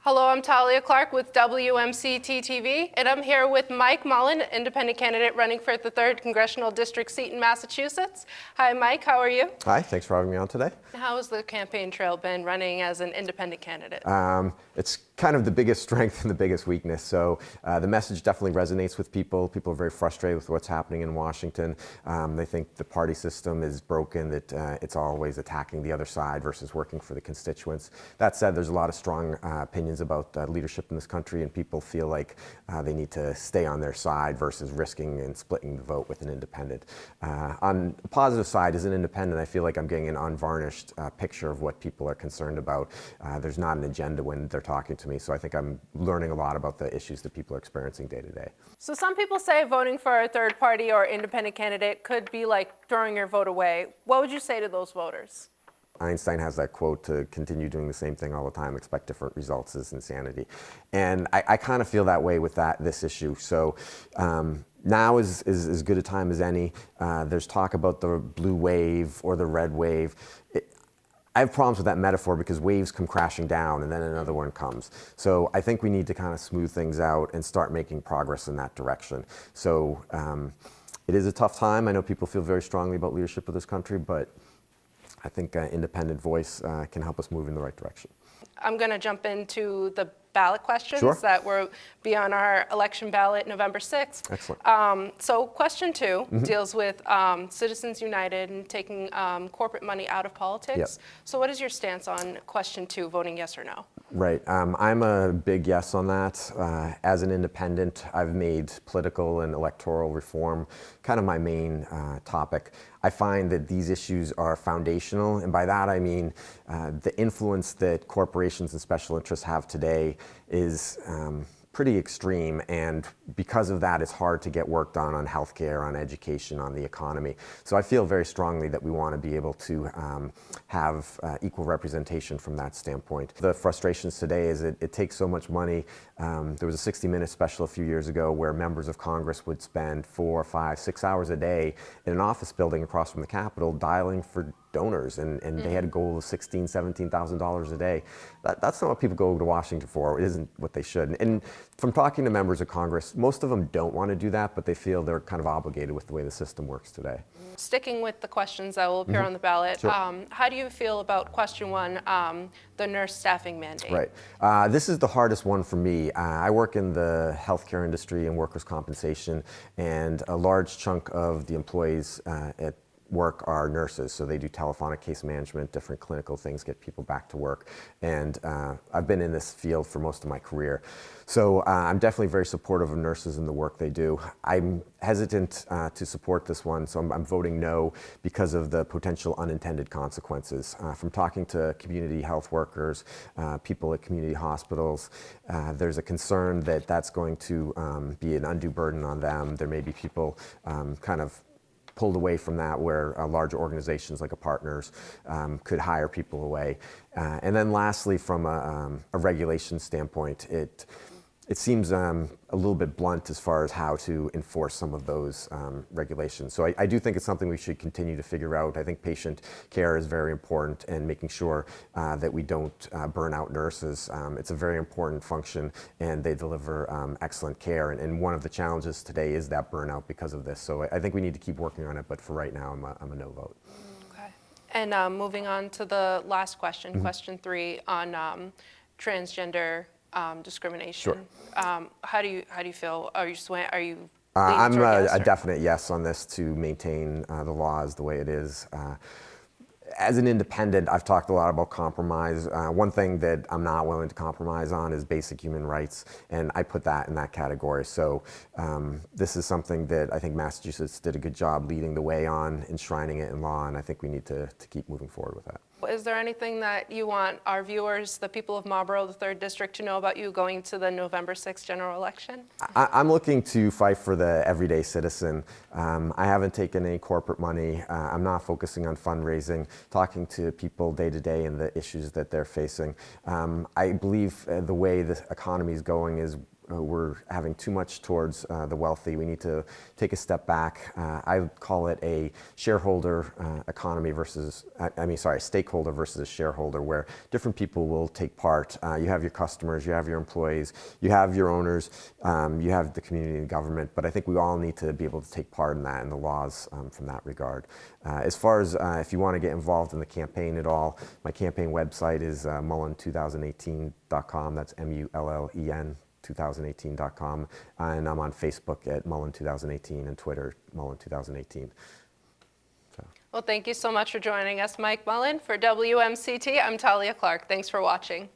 Hello, I'm Talia Clarke with WMCT-tv, and I'm here with Mike Mullen, independent candidate running for the 3rd Congressional District seat in Massachusetts. Hi, Mike. How are you? Hi. Thanks for having me on today. How has the campaign trail been running as an independent candidate? It's kind of the biggest strength and the biggest weakness. So the message definitely resonates with people. People are very frustrated with what's happening in Washington. They think the party system is broken, that it's always attacking the other side versus working for the constituents. That said, there's a lot of strong opinions about leadership in this country, and people feel like they need to stay on their side versus risking and splitting the vote with an independent. On the positive side, as an independent, I feel like I'm getting an unvarnished picture of what people are concerned about. There's not an agenda when they're talking to me, so I think I'm learning a lot about the issues that people are experiencing day to day. So some people say voting for a third party or independent candidate could be like throwing your vote away. What would you say to those voters? Einstein has that quote, to continue doing the same thing all the time, expect different results, is insanity. And I kind of feel that way with this issue. So now is as good a time as any. There's talk about the blue wave or the red wave. I have problems with that metaphor because waves come crashing down and then another one comes. So I think we need to kind of smooth things out and start making progress in that direction. So it is a tough time. I know people feel very strongly about leadership of this country, but I think an independent voice can help us move in the right direction. I'm going to jump into the ballot questions Sure. that will be on our election ballot November 6th. Excellent. So question 2 deals with Citizens United and taking corporate money out of politics. Yep. So what is your stance on question 2, voting yes or no? Right. I'm a big yes on that. As an independent, I've made political and electoral reform kind of my main topic. I find that these issues are foundational, and by that I mean the influence that corporations and special interests have today is pretty extreme, and because of that, it's hard to get work done on healthcare, on education, on the economy. So I feel very strongly that we want to be able to have equal representation from that standpoint. The frustrations today is it takes so much money. There was a 60-minute special a few years ago where members of Congress would spend 4, 5, 6 hours a day in an office building across from the Capitol dialing for donors, and they had a goal of $16,000, $17,000 a day. That's not what people go to Washington for. It isn't what they should. And from talking to members of Congress, most of them don't want to do that, but they feel they're kind of obligated with the way the system works today. Sticking with the questions that will appear on the ballot, Sure. How do you feel about question 1, the nurse staffing mandate? Right. This is the hardest one for me. I work in the healthcare industry and workers' compensation, and a large chunk of the employees at work are nurses, so they do telephonic case management, different clinical things, get people back to work. And I've been in this field for most of my career. So I'm definitely very supportive of nurses and the work they do. I'm hesitant to support this one, so I'm voting no because of the potential unintended consequences. From talking to community health workers, people at community hospitals, there's a concern that that's going to be an undue burden on them. There may be people kind of pulled away from that, where larger organizations like a Partners could hire people away. And then lastly, from a regulation standpoint, it seems a little bit blunt as far as how to enforce some of those regulations. So I do think it's something we should continue to figure out. I think patient care is very important, and making sure that we don't burn out nurses. It's a very important function, and they deliver excellent care. And one of the challenges today is that burnout because of this. So I think we need to keep working on it, but for right now, I'm a no vote. Okay. And moving on to the last question, question 3 on transgender discrimination. Sure. How do you feel? Are you I'm yes, a definite yes on this, to maintain the laws the way it is. As an independent, I've talked a lot about compromise. One thing that I'm not willing to compromise on is basic human rights, and I put that in that category. So this is something that I think Massachusetts did a good job leading the way on, enshrining it in law, and I think we need to keep moving forward with that. Is there anything that you want our viewers, the people of Marlborough, the 3rd District, to know about you going to the November 6th general election? I'm looking to fight for the everyday citizen. I haven't taken any corporate money. I'm not focusing on fundraising, talking to people day to day and the issues that they're facing. I believe the way the economy is going is we're having too much towards the wealthy. We need to take a step back. I call it a shareholder economy versus, stakeholder versus a shareholder, where different people will take part. You have your customers, you have your employees, you have your owners, you have the community and government, but I think we all need to be able to take part in that and the laws from that regard. As far as if you want to get involved in the campaign at all, my campaign website is mullen2018.com. That's MULLEN 2018.com, and I'm on Facebook at Mullen 2018 and Twitter Mullen 2018. Well, thank you so much for joining us, Mike Mullen. For WMCT, I'm Talia Clarke. Thanks for watching.